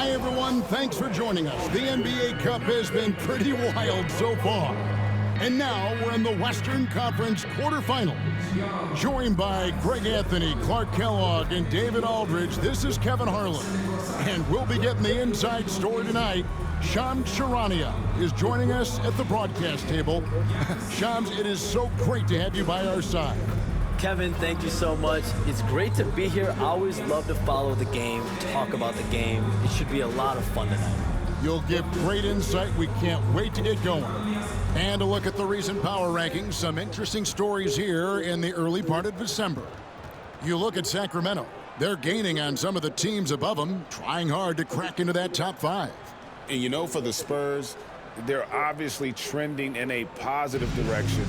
Hi, everyone. Thanks for joining us. The NBA Cup has been pretty wild so far. And now we're in the Western Conference quarterfinals. Joined by Greg Anthony, Clark Kellogg, and David Aldridge, this is Kevin Harlan. And we'll be getting the inside story tonight. Shams Charania is joining us at the broadcast table. Shams, it is so great to have you by our side. Kevin, thank you so much. It's great to be here. I always love to follow the game, talk about the game. It should be a lot of fun tonight. You'll give great insight. We can't wait to get going. And a look at the recent power rankings. Some interesting stories here in the early part of December. You look at Sacramento. They're gaining on some of the teams above them, trying hard to crack into that top 5. And you know, for the Spurs, they're obviously trending in a positive direction,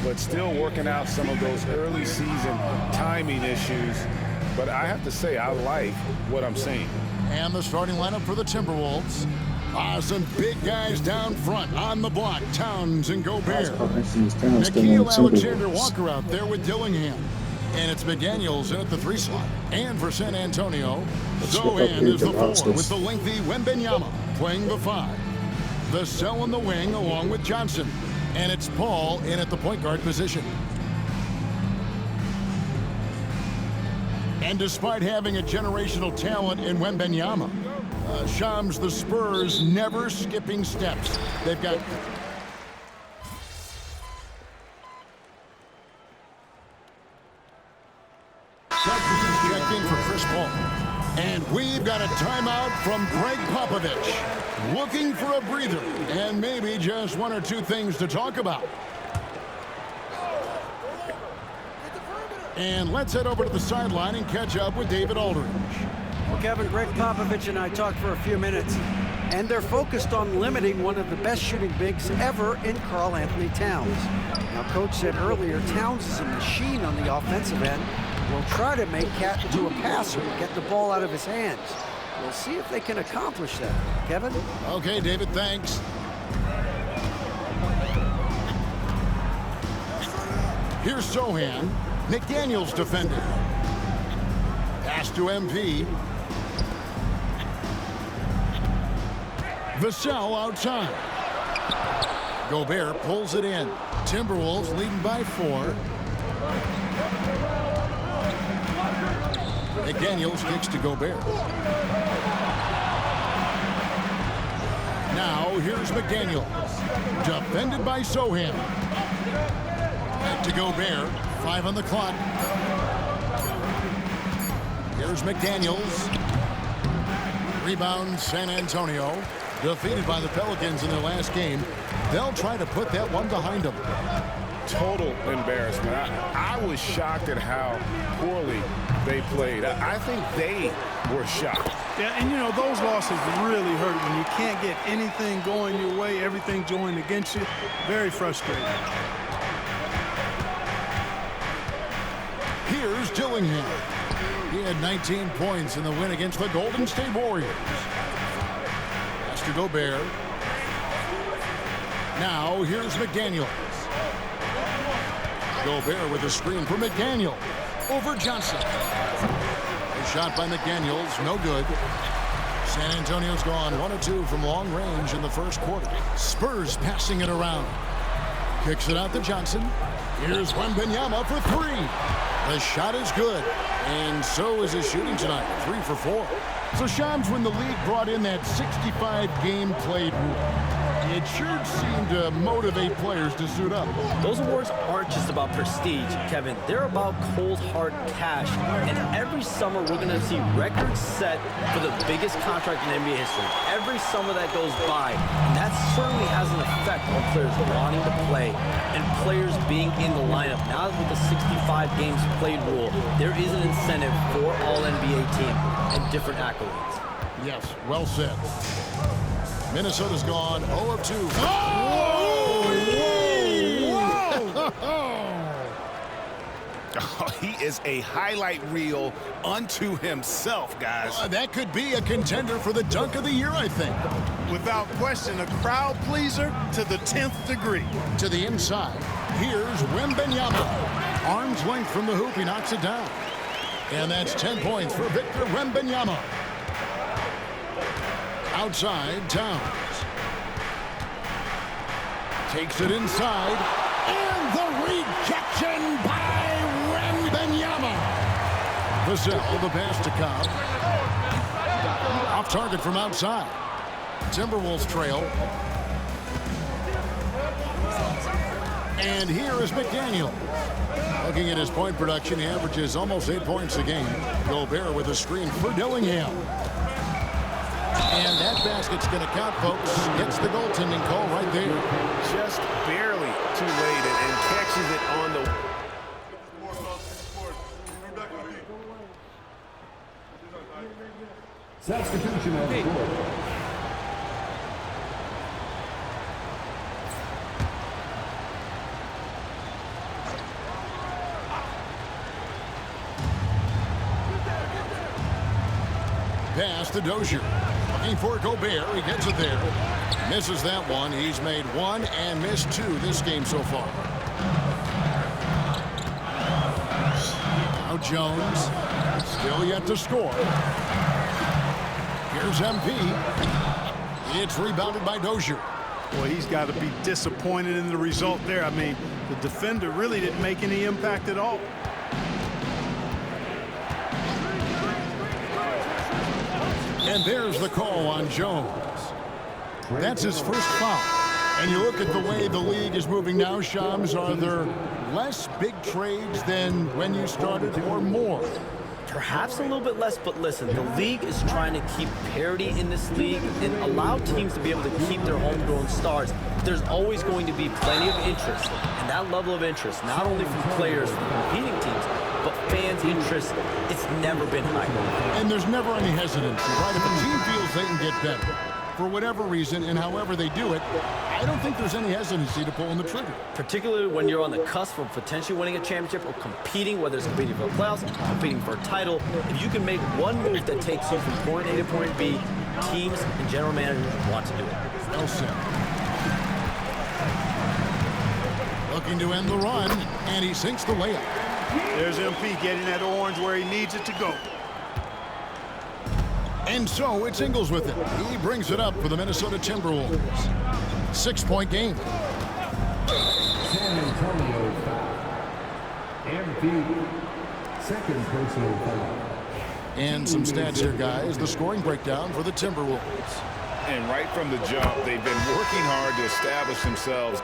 but still working out some of those early season timing issues. But I have to say, I like what I'm seeing. And the starting lineup for the Timberwolves. Some big guys down front on the block. Towns and Gobert. Nickeil Alexander-Walker out there with Dillingham. And it's McDaniels in at the 3 slot. And for San Antonio, Zohan is the 4 with the lengthy Wembanyama playing the 5. The Cell in the wing along with Johnson. And it's Paul in at the point guard position. And despite having a generational talent in Wembanyama, Shams, the Spurs never skipping steps. They've got... Substitutes checked in for Chris Paul. And we've got a timeout from Greg Popovich. Looking for a breather and maybe just 1 or 2 things to talk about. And let's head over to the sideline and catch up with David Aldridge. Well, Kevin, Greg Popovich and I talked for a few minutes, and they're focused on limiting one of the best shooting bigs ever in Karl Anthony Towns. Now, Coach said earlier, Towns is a machine on the offensive end. We'll try to make Cat into a passer and get the ball out of his hands. We'll see if they can accomplish that. Kevin? Okay, David, thanks. Here's Zohan. McDaniels defending. Pass to MP. Vassell outside. Gobert pulls it in. Timberwolves leading by 4. McDaniels kicks to Gobert. Now here's McDaniels. Defended by Zohan. Back to Gobert. 5 on the clock. Here's McDaniels. Rebound San Antonio. Defeated by the Pelicans in their last game. They'll try to put that one behind them. Total embarrassment. I was shocked at how poorly they played. I think they were shocked. Yeah, and you know, those losses really hurt when you can't get anything going your way, everything joined against you. Very frustrating. Here's Dillingham. He had 19 points in the win against the Golden State Warriors. Pass to Gobert. Now here's McDaniels. Gobert with a screen for McDaniels. Over Johnson. A shot by McDaniels, no good. San Antonio's gone 1 of 2 from long range in the first quarter. Spurs passing it around. Kicks it out to Johnson. Here's Wembanyama for 3. The shot is good, and so is his shooting tonight, 3 for 4. So Shams, when the league brought in that 65 game played rule, it sure seemed to motivate players to suit up. Those awards aren't just about prestige, Kevin. They're about cold, hard cash. And every summer, we're going to see records set for the biggest contract in NBA history. Every summer that goes by, and that certainly has an effect on players wanting to play and players being in the lineup. Now with the 65 games played rule, there is an incentive for all NBA team and different accolades. Yes, well said. Minnesota's gone 0 of 2. Oh, he is a highlight reel unto himself, guys. That could be a contender for the dunk of the year, I think. Without question, a crowd pleaser to the 10th degree. To the inside, here's Wembanyama. Arm's length from the hoop, he knocks it down. And that's 10 points for Victor Wembanyama. Outside, Towns. Takes it inside. And the rejection by Wembanyama. Vassell, the pass to Cobb. Off target from outside. Timberwolves trail. And here is McDaniel. Looking at his point production, he averages almost 8 points a game. Gobert with a screen for Dillingham. And that basket's going to count, folks. Gets the goaltending call right there. Just barely too late and catches it on the... Substitution on the court. Pass to Dozier. Looking for Gobert. He gets it there. Misses that one. He's made one and missed two this game so far. Now Jones. Still yet to score. Here's MP. It's rebounded by Dozier. Boy, he's got to be disappointed in the result there. I mean, the defender really didn't make any impact at all. And there's the call on Jones. That's his first foul. And you look at the way the league is moving now, Shams, are there less big trades than when you started or more? Perhaps a little bit less, but listen, the league is trying to keep parity in this league and allow teams to be able to keep their homegrown stars. There's always going to be plenty of interest, and that level of interest, not only from players from competing teams, but fans' interest, it's never been higher. And there's never any hesitancy, right? If a team feels they can get better, for whatever reason and however they do it, I don't think there's any hesitancy to pulling the trigger. Particularly when you're on the cusp of potentially winning a championship or competing, whether it's competing for the playoffs, competing for a title. If you can make one move that takes you from point A to point B, teams and general managers want to do it. Well said. Looking to end the run, and he sinks the layup. There's MP getting that orange where he needs it to go. And so it's Ingles with it. He brings it up for the Minnesota Timberwolves. 6-point game. San Antonio foul. MP, second personal foul. And some stats here, guys. The scoring breakdown for the Timberwolves. And right from the jump, they've been working hard to establish themselves.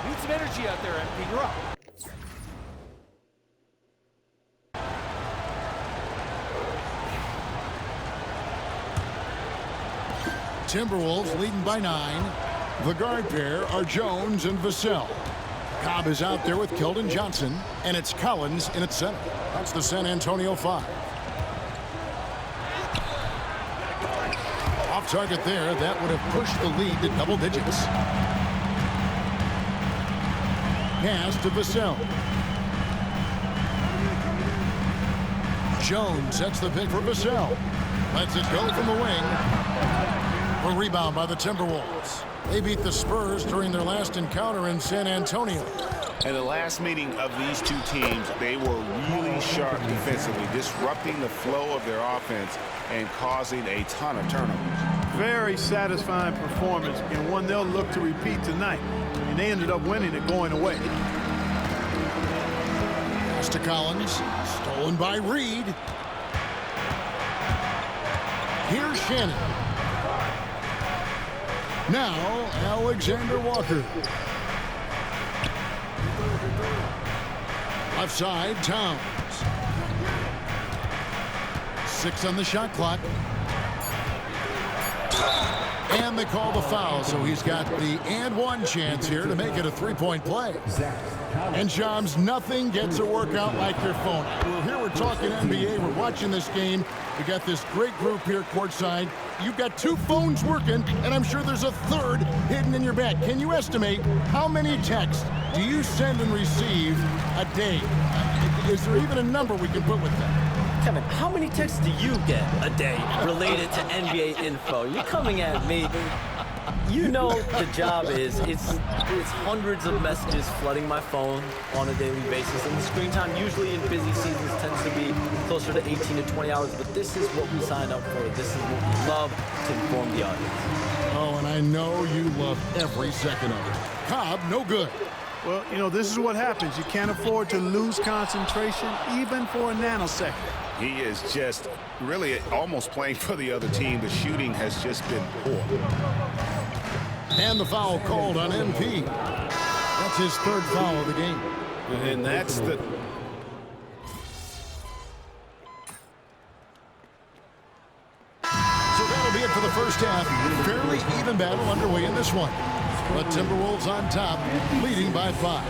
Need some energy out there, MP. You're up. Timberwolves leading by 9. The guard pair are Jones and Vassell. Cobb is out there with Keldon Johnson, and it's Collins in its center. That's the San Antonio 5. Off target there. That would have pushed the lead to double digits. Pass to Vassell. Jones sets the pick for Vassell. Lets it go from the wing. A rebound by the Timberwolves. They beat the Spurs during their last encounter in San Antonio. In the last meeting of these two teams, they were really sharp defensively, disrupting the flow of their offense and causing a ton of turnovers. Very satisfying performance, and one they'll look to repeat tonight. And they ended up winning it going away. Pass to Collins. Stolen by Reed. Here's Shannon. Now, Alexander Walker. Left side, Towns. 6 on the shot clock. And they call the foul, so he's got the and one chance here to make it a three-point play. And Shams, nothing gets a workout like your phone. We're talking NBA. We're watching this game. We got this great group here courtside. You've got 2 phones working, and I'm sure there's a third hidden in your bag. Can you estimate how many texts do you send and receive a day? Is there even a number we can put with that? Kevin, how many texts do you get a day related to NBA info? You're coming at me. You know the job is, it's hundreds of messages flooding my phone on a daily basis, and the screen time usually in busy seasons tends to be closer to 18 to 20 hours, but this is what we signed up for. This is what we love to inform the audience. Oh, and I know you love every second of it. Cobb, no good. Well, you know, this is what happens. You can't afford to lose concentration even for a nanosecond. He is just really almost playing for the other team. The shooting has just been poor. And the foul called on MP. That's his third foul of the game. And that's the... So that'll be it for the first half. Fairly even battle underway in this one. The Timberwolves on top, leading by 5.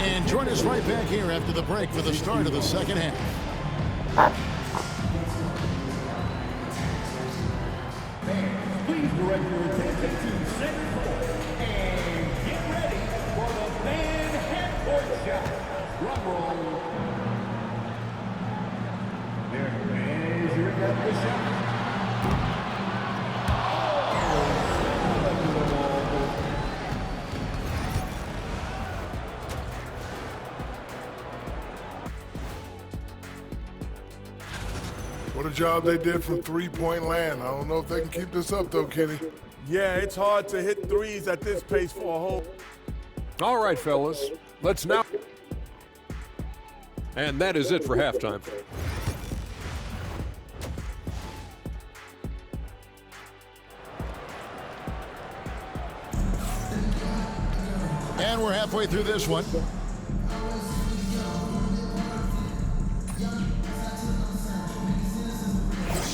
And join us right back here after the break for the start of the second half. Please direct your attention to center court and get ready for the man half-court shot. Drum roll. They're measuring up the shot. What a job they did from three-point land. I don't know if they can keep this up, though, Kenny. Yeah, it's hard to hit threes at this pace for a whole... All right, fellas, let's now... And that is it for halftime. And we're halfway through this one.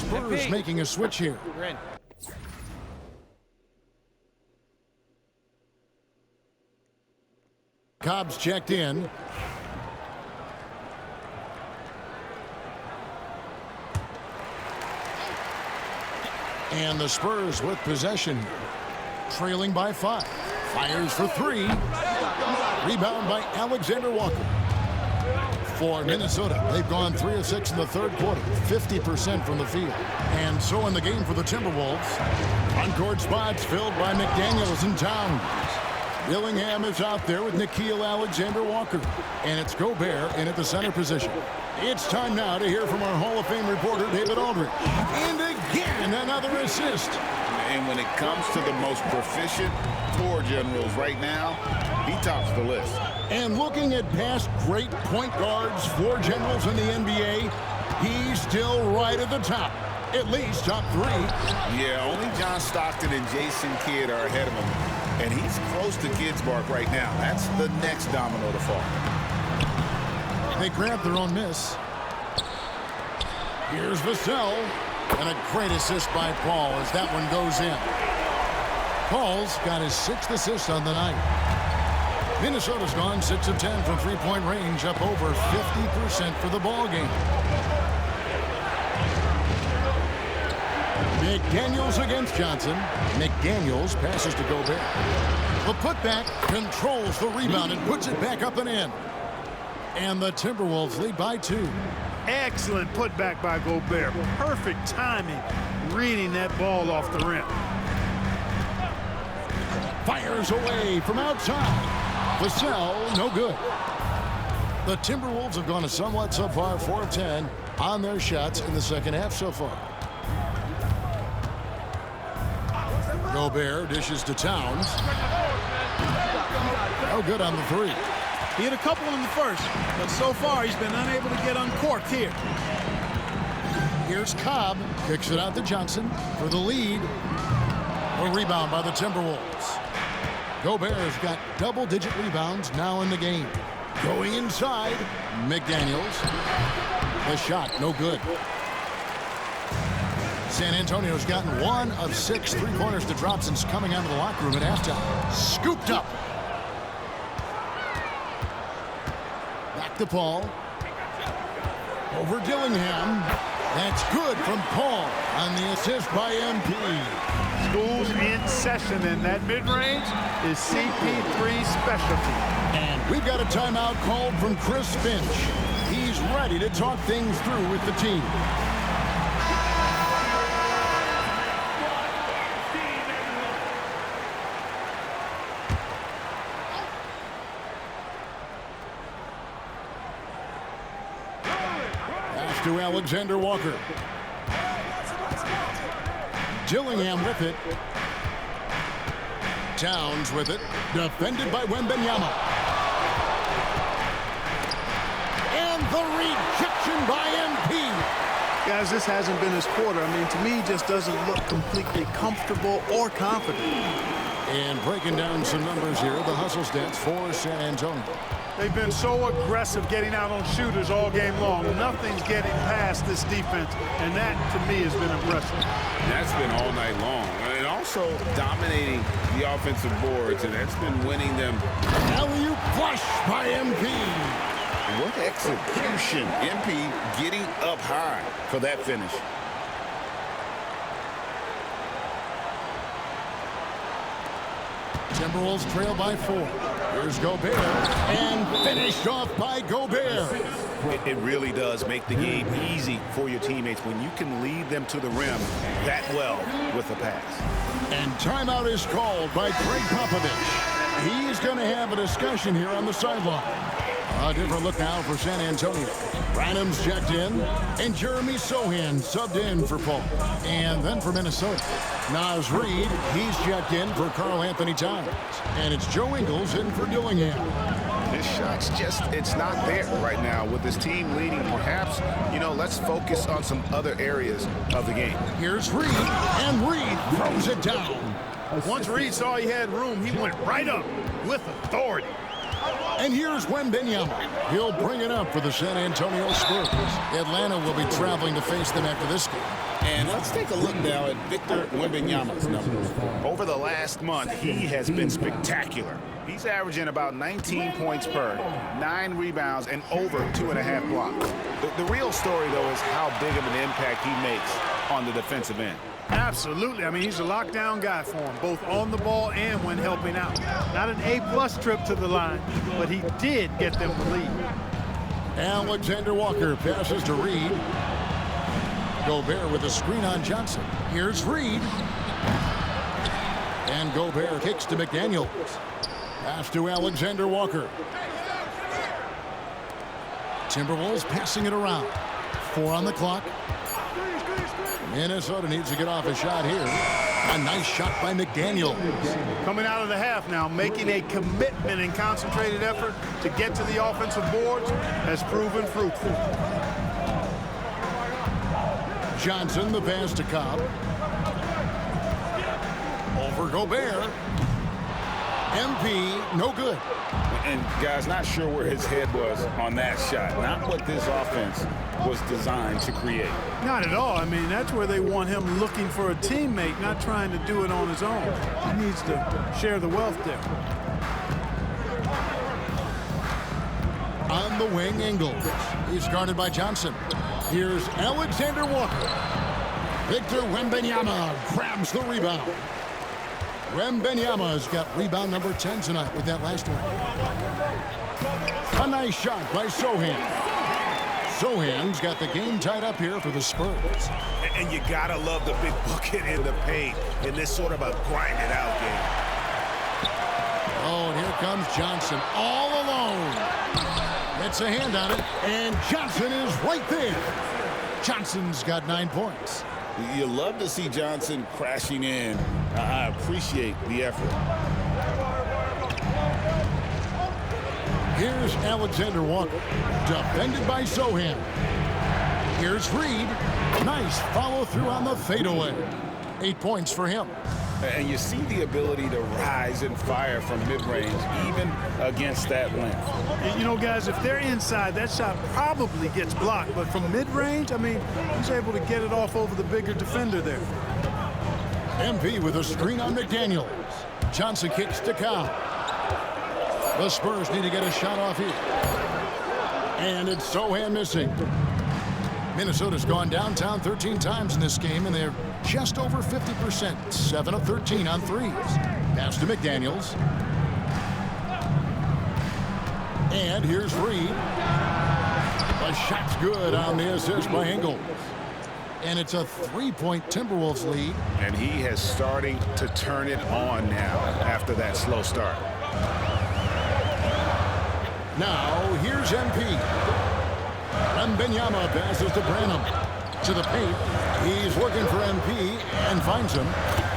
Spurs making a switch here. Cobb's checked in. And the Spurs with possession, trailing by 5. Fires for 3. Rebound by Alexander Walker. For Minnesota, they've gone 3 of 6 in the third quarter, 50% from the field. And so in the game for the Timberwolves, on-court spots filled by McDaniels and Towns. Dillingham is out there with Nickeil Alexander-Walker. And it's Gobert in at the center position. It's time now to hear from our Hall of Fame reporter, David Aldridge. And again, another assist. And when it comes to the most proficient floor generals right now, he tops the list. And looking at past great point guards, floor generals in the NBA, he's still right at the top. At least top 3. Yeah, only John Stockton and Jason Kidd are ahead of him. And he's close to Kidd's mark right now. That's the next domino to fall. They grab their own miss. Here's Vassell. And a great assist by Paul as that one goes in. Paul's got his 6th assist on the night. Minnesota's gone 6 of 10 from three-point range, up over 50% for the ball game. McDaniels against Johnson. McDaniels passes to Gobert. The putback controls the rebound and puts it back up and in. And the Timberwolves lead by 2. Excellent putback by Gobert. Perfect timing, reading that ball off the rim. Fires away from outside. Vassell, no good. The Timberwolves have gone a somewhat subpar 4 of 10 on their shots in the second half so far. Gobert dishes to Towns. No good on the 3. He hit a couple in the first, but so far he's been unable to get uncorked here. Here's Cobb. Kicks it out to Johnson for the lead. A rebound by the Timberwolves. Gobert's got double-digit rebounds now in the game. Going inside, McDaniels. The shot, no good. San Antonio's gotten 1 of 6 three-pointers to drop since coming out of the locker room at halftime. Scooped up. Back to Paul. Over Dillingham. That's good from Paul on the assist by MP. School's in session, and that mid-range is CP3's specialty. And we've got a timeout called from Chris Finch. He's ready to talk things through with the team. to Alexander Walker. Dillingham with it. Towns with it. Defended by Wembanyama. And the rejection by MP. Guys, this hasn't been his quarter. I mean, to me, he just doesn't look completely comfortable or confident. And breaking down some numbers here, the hustle stats for San Antonio. They've been so aggressive getting out on shooters all game long. Nothing's getting past this defense, and that, to me, has been impressive. That's been all night long. And also dominating the offensive boards, and that's been winning them. Alley-oop flush by MP. What execution. MP getting up high for that finish. Timberwolves trail by 4. Here's Gobert. And finished off by Gobert. It really does make the game easy for your teammates when you can lead them to the rim that well with a pass. And timeout is called by Greg Popovich. He's going to have a discussion here on the sideline. A different look now for San Antonio. Branham's checked in, and Jeremy Sohan subbed in for Paul. And then for Minnesota, Naz Reid, he's checked in for Karl Anthony Towns. And it's Joe Ingles in for Dillingham. This shot's just, it's not there right now with this team leading. Perhaps, let's focus on some other areas of the game. Here's Reid, and Reid throws it down. Once Reid saw he had room, he went right up with authority. And here's Wembanyama. He'll bring it up for the San Antonio Spurs. Atlanta will be traveling to face them after this game. And let's take a look now at Victor Wembanyama's numbers. Over the last month, he has been spectacular. He's averaging about 19 points per, 9 rebounds, and over 2.5 blocks. The real story, though, is how big of an impact he makes on the defensive end. Absolutely. I mean, he's a lockdown guy for him, both on the ball and when helping out. Not an A-plus trip to the line, but he did get them the lead. Alexander Walker passes to Reid. Gobert with a screen on Johnson. Here's Reid. And Gobert kicks to McDaniels. Pass to Alexander Walker. Timberwolves passing it around. 4 on the clock. Minnesota needs to get off a shot here. A nice shot by McDaniels. Coming out of the half now, making a commitment and concentrated effort to get to the offensive boards has proven fruitful. Johnson, the pass to Cobb. Over Gobert. MP, no good. And guys, not sure where his head was on that shot. Not what this offense was designed to create. Not at all. I mean, that's where they want him looking for a teammate, not trying to do it on his own. He needs to share the wealth there. On the wing, Ingles. He's guarded by Johnson. Here's Alexander Walker. Victor Wembanyama grabs the rebound. Wembanyama's got rebound number 10 tonight with that last one. A nice shot by Sohan. Sohan's got the game tied up here for the Spurs. And you gotta love the big bucket in the paint in this sort of a grind-it-out game. Oh, and here comes Johnson all alone. Gets a hand on it, and Johnson is right there. Johnson's got 9 points. You love to see Johnson crashing in. I appreciate the effort. Here's Alexander Walker, defended by Sohan. Here's Reid. Nice follow through on the fadeaway. 8 points for him. And you see the ability to rise and fire from mid-range, even against that length. You know, guys, if they're inside, that shot probably gets blocked. But from mid-range, I mean, he's able to get it off over the bigger defender there. MP with a screen on McDaniels. Johnson kicks to Cobb. The Spurs need to get a shot off here. And it's Sohan missing. Minnesota's gone downtown 13 times in this game, and they're just over 50%. 7 of 13 on threes. Pass to McDaniels. And here's Reid. The shot's good on the assist by Ingles. And it's a 3-point Timberwolves lead. And he is starting to turn it on now after that slow start. Now, here's MP. Wembanyama passes to Branham. To the paint. He's working for MP and finds him.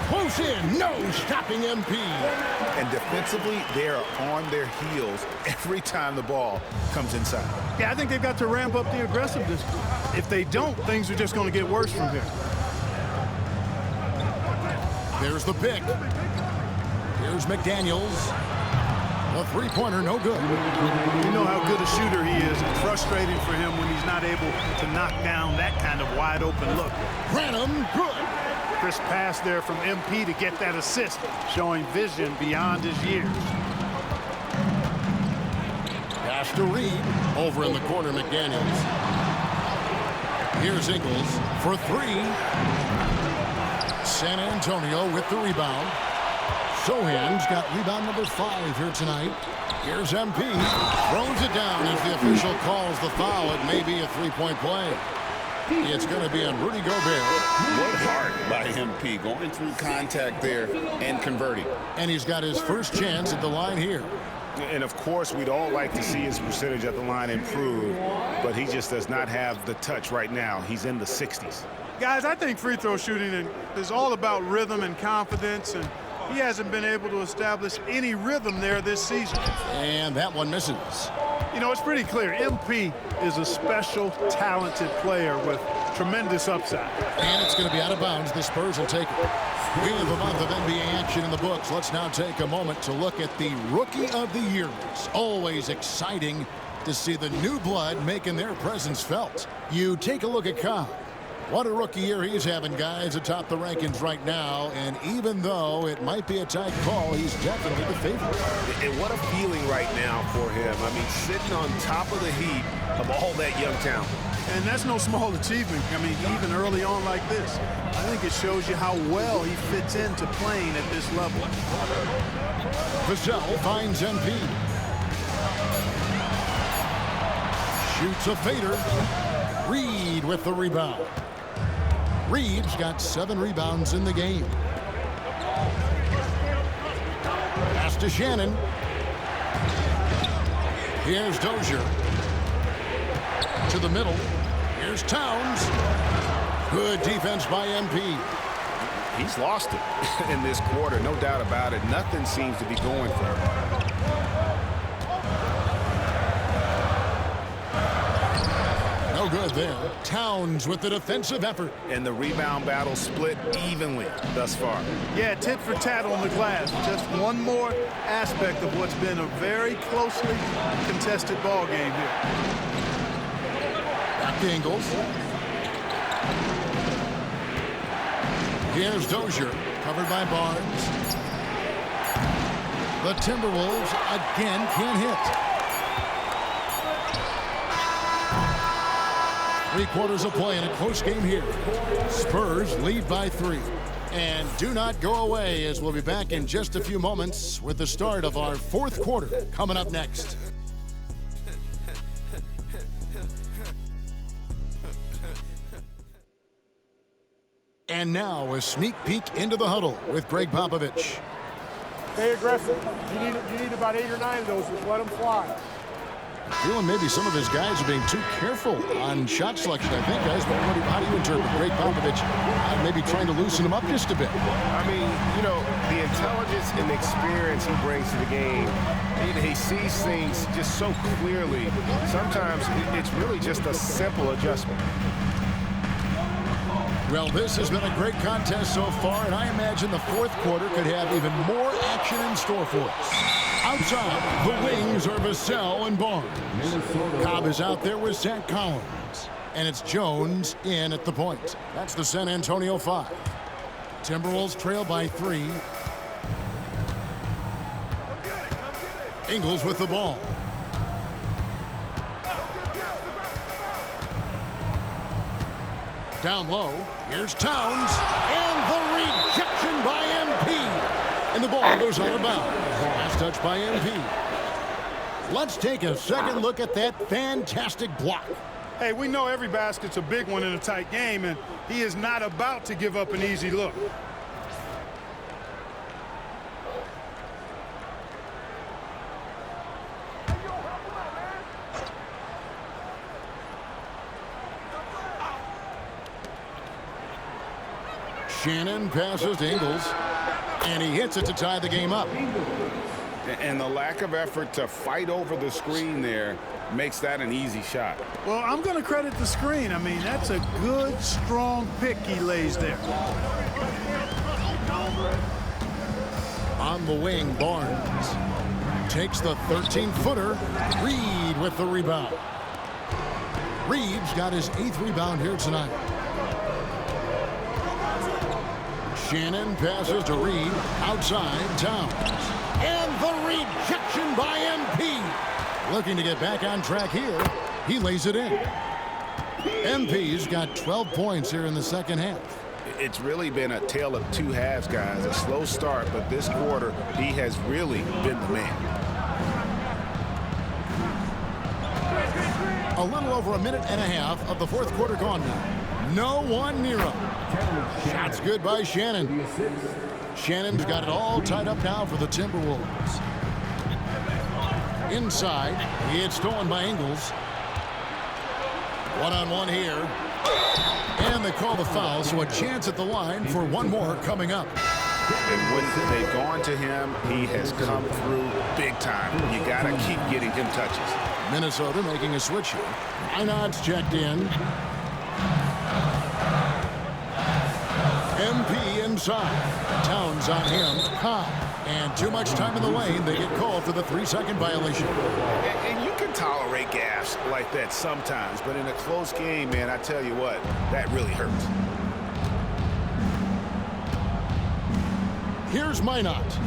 Close in. No stopping MP. And defensively, they're on their heels every time the ball comes inside. Yeah, I think they've got to ramp up the aggressiveness. If they don't, things are just going to get worse from here. There's the pick. Here's McDaniels. A three-pointer, no good. You know how good a shooter he is. It's frustrating for him when he's not able to knock down that kind of wide-open look. Branham, good. Crisp pass there from MP to get that assist, showing vision beyond his years. Pass to Reed. Over in the corner, McDaniels. Here's Ingles for three. San Antonio with the rebound. Sohan's got rebound number 5 here tonight. Here's MP. Throws it down as the official calls the foul. It may be a three-point play. It's going to be on Rudy Gobert. What heart by MP, going through contact there and converting. And he's got his first chance at the line here. And, of course, we'd all like to see his percentage at the line improve, but he just does not have the touch right now. He's in the 60s. Guys, I think free throw shooting is all about rhythm and confidence, and he hasn't been able to establish any rhythm there this season. And that one misses. You know, it's pretty clear. MP is a special, talented player with tremendous upside. And it's going to be out of bounds. The Spurs will take it. We have a month of NBA action in the books. Let's now take a moment to look at the Rookie of the Year. It's always exciting to see the new blood making their presence felt. You take a look at Cobb. What a rookie year he's having, guys, atop the rankings right now. And even though it might be a tight call, he's definitely the favorite. And what a feeling right now for him. I mean, sitting on top of the heap of all that young talent. And that's no small achievement. I mean, even early on like this. I think it shows you how well he fits into playing at this level. Vassell finds MP. Shoots a fader. Reed with the rebound. Reed's got 7 rebounds in the game. Pass to Shannon. Here's Dozier. To the middle. Here's Towns. Good defense by MP. He's lost it in this quarter, no doubt about it. Nothing seems to be going for him. No good there. Towns with the defensive effort. And the rebound battle split evenly thus far. Yeah, tit for tat on the glass. Just one more aspect of what's been a very closely contested ball game here. Back to Ingles. Here's Dozier, covered by Barnes. The Timberwolves again can't hit. 3/4 of play in a close game here. Spurs lead by 3. And do not go away, as we'll be back in just a few moments with the start of our 4th quarter coming up next. And now a sneak peek into the huddle with Greg Popovich. Stay aggressive. You need about 8 or 9 of those. Just let them fly. Feeling maybe some of his guys are being too careful on shot selection, I think, guys. But how do you interpret Greg Popovich maybe trying to loosen them up just a bit? I mean, you know, the intelligence and the experience he brings to the game, he sees things just so clearly. Sometimes it's really just a simple adjustment. Well, this has been a great contest so far, and I imagine the 4th quarter could have even more action in store for us. Outside, the wings are Vassell and Barnes. Cobb is out there with Zach Collins. And it's Jones in at the point. That's the San Antonio 5. Timberwolves trail by 3. Ingles with the ball. Down low, here's Towns, and the rejection by MP. And the ball goes out of bounds. Last touch by MP. Let's take a second look at that fantastic block. Hey, we know every basket's a big one in a tight game, and he is not about to give up an easy look. Shannon passes to Ingles, and he hits it to tie the game up. And the lack of effort to fight over the screen there makes that an easy shot. Well, I'm going to credit the screen. I mean, that's a good, strong pick he lays there. On the wing, Barnes takes the 13-footer. Reed with the rebound. Reed's got his 8th rebound here tonight. Shannon passes to Reed, outside, Towns. And the rejection by MP. Looking to get back on track here. He lays it in. MP's got 12 points here in the second half. It's really been a tale of two halves, guys. A slow start, but this quarter, he has really been the man. A little over a minute and a half of the fourth quarter gone now. No one near him. Shot's good by Shannon. Shannon's got it all tied up now for the Timberwolves. Inside, it's stolen by Ingles. One-on-one here. And they call the foul, so a chance at the line for one more coming up. And when they've gone to him, he has come through big time. You got to keep getting him touches. Minnesota making a switch here. Einard's checked in. MP inside. Towns on him. Cobb. And too much time in the lane. They get called for the 3-second violation. And you can tolerate gaffes like that sometimes, but in a close game, man, I tell you what, that really hurts. Here's Minot.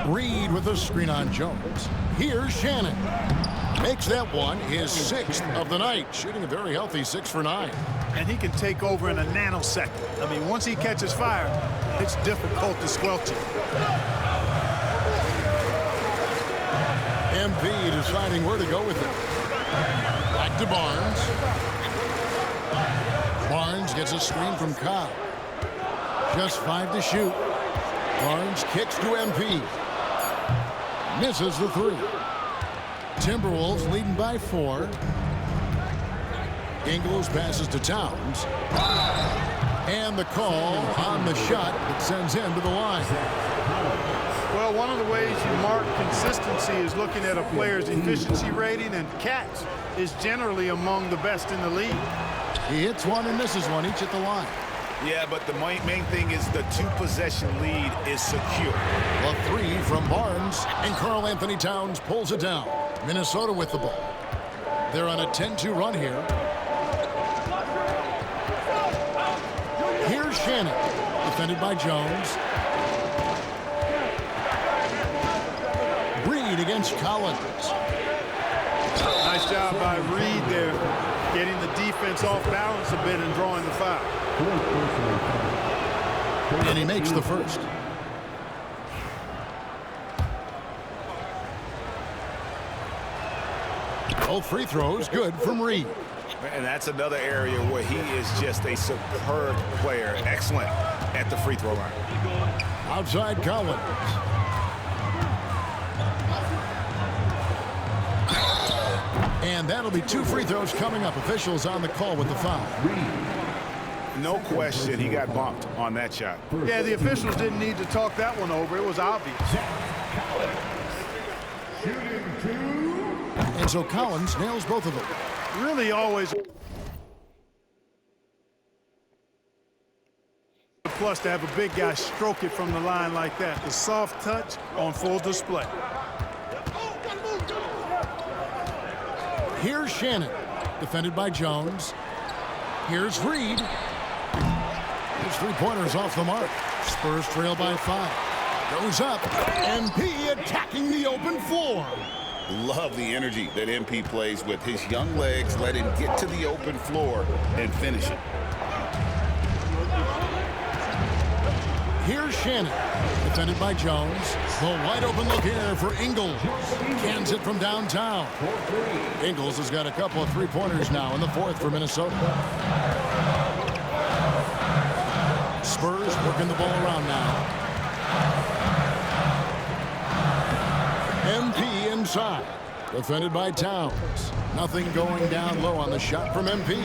Reed with a screen on Jones. Here's Shannon. Makes that one his 6th of the night, shooting a very healthy 6 for 9. And he can take over in a nanosecond. I mean, once he catches fire, it's difficult to squelch it. MP deciding where to go with it. Back to Barnes. Barnes gets a screen from Cobb. Just 5 to shoot. Barnes kicks to MP. Misses the 3. Timberwolves leading by 4. Ingles passes to Towns. And the call on the shot that sends him to the line. Well, one of the ways you mark consistency is looking at a player's efficiency rating, and Katz is generally among the best in the league. He hits one and misses one, each at the line. Yeah, but the main thing is the 2-possession lead is secure. A 3 from Barnes, and Karl Anthony Towns pulls it down. Minnesota with the ball. They're on a 10-2 run here. Here's Shannon, defended by Jones. Reed against Collins. Nice job by Reed there, getting the defense off balance a bit and drawing the foul. And he makes the first. Both free throws good from Reed. And that's another area where he is just a superb player. Excellent at the free throw line. Outside Collins. And that'll be 2 free throws coming up. Officials on the call with the foul. No question, he got bumped on that shot. Yeah, the officials didn't need to talk that one over. It was obvious. And so Collins nails both of them. Really always a plus to have a big guy stroke it from the line like that. The soft touch on full display. Here's Shannon, defended by Jones. Here's Reed. His 3-pointers off the mark. Spurs trail by 5. Goes up. MP attacking the open floor. Love the energy that MP plays with. His young legs let him get to the open floor and finish it. Here's Shannon, defended by Jones. The wide open look here for Ingles. Cans it from downtown. Ingles has got a couple of 3-pointers now in the 4th for Minnesota. Spurs working the ball around now. MP inside. Defended by Towns. Nothing going down low on the shot from MP.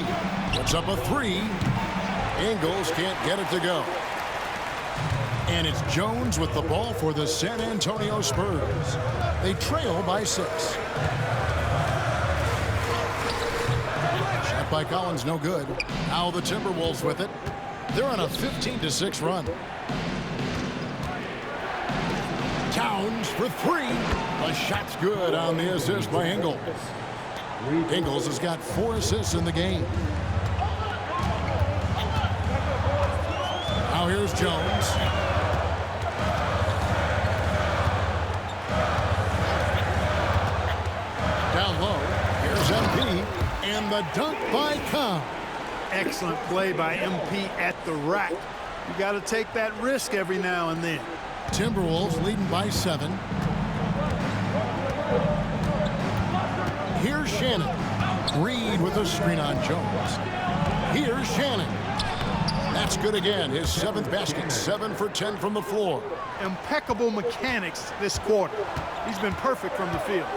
Puts up a three. Ingles can't get it to go. And it's Jones with the ball for the San Antonio Spurs. They trail by 6. Shot by Collins, no good. Now the Timberwolves with it. They're on a 15-6 run. Towns for 3. The shot's good on the assist by Ingles. Ingles has got 4 assists in the game. Now here's Jones. Down low. Here's MP. And the dunk by Cobb. Excellent play by MP at the rack. You got to take that risk every now and then. Timberwolves leading by 7. Here's Shannon. Reed with a screen on Jones. Here's Shannon. That's good again. His 7th basket. 7 for 10 from the floor. Impeccable mechanics this quarter. He's been perfect from the field.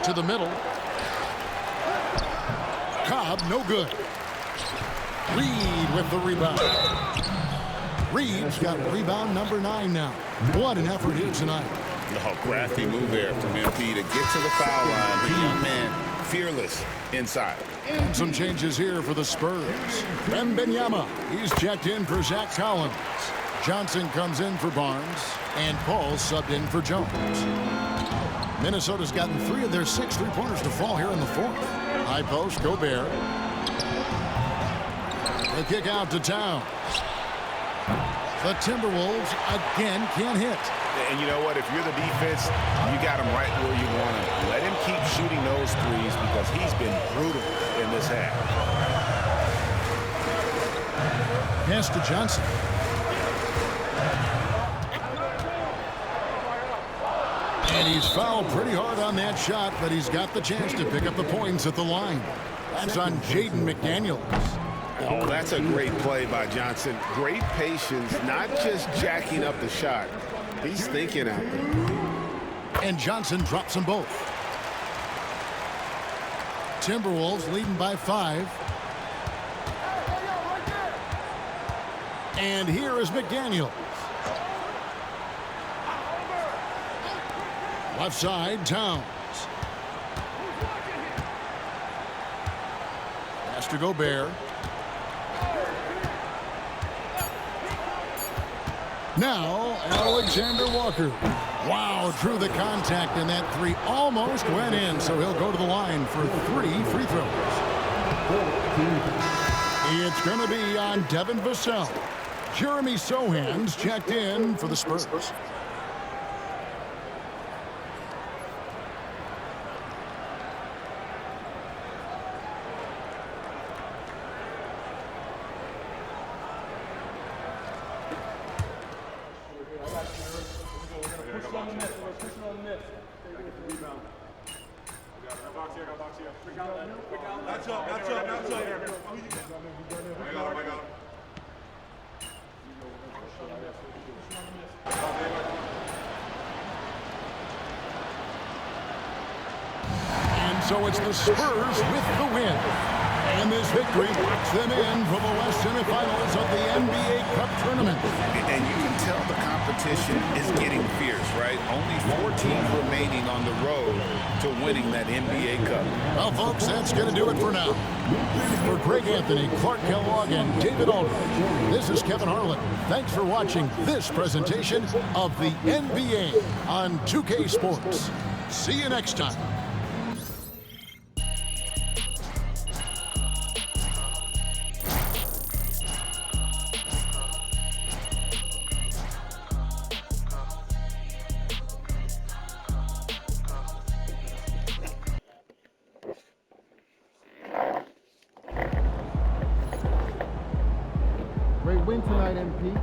To the middle. Cobb, no good. Reed with the rebound. Reed's got rebound number 9 now. What an effort here tonight. Oh, crafty move there from MP to get to the foul line. The young man, fearless inside. And some changes here for the Spurs. Wembanyama, he's checked in for Zach Collins. Johnson comes in for Barnes. And Paul subbed in for Jones. Minnesota's gotten 3 of their 6 3-pointers to fall here in the 4th. High post, Gobert. The kick out to Towns. The Timberwolves again can't hit. And you know what? If you're the defense, you got him right where you want him. Let him keep shooting those threes because he's been brutal in this half. Pass to Johnson. And he's fouled pretty hard on that shot, but he's got the chance to pick up the points at the line. That's on Jaden McDaniels. Oh, that's a great play by Johnson. Great patience, not just jacking up the shot. He's thinking out there. And Johnson drops them both. Timberwolves leading by 5. And here is McDaniels. Left side, Towns. Pass to Gobert. Now, Alexander Walker. Wow, drew the contact, and that 3 almost went in, so he'll go to the line for 3 free throws. It's going to be on Devin Vassell. Jeremy Sohan's checked in for the Spurs. So it's the Spurs with the win. And this victory locks them in for the West semifinals of the NBA Cup tournament. And you can tell the competition is getting fierce, right? Only 4 teams remaining on the road to winning that NBA Cup. Well, folks, that's going to do it for now. For Greg Anthony, Clark Kellogg, and David Aldridge, this is Kevin Harlan. Thanks for watching this presentation of the NBA on 2K Sports. See you next time. Great win tonight, MP.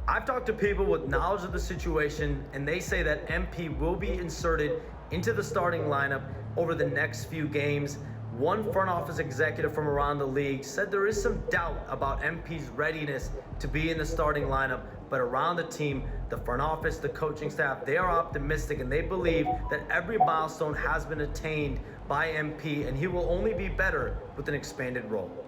I've talked to people with knowledge of the situation, and they say that MP will be inserted into the starting lineup over the next few games. One front office executive from around the league said there is some doubt about MP's readiness to be in the starting lineup, but around the team, the front office, the coaching staff, they are optimistic and they believe that every milestone has been attained by MP and he will only be better with an expanded role.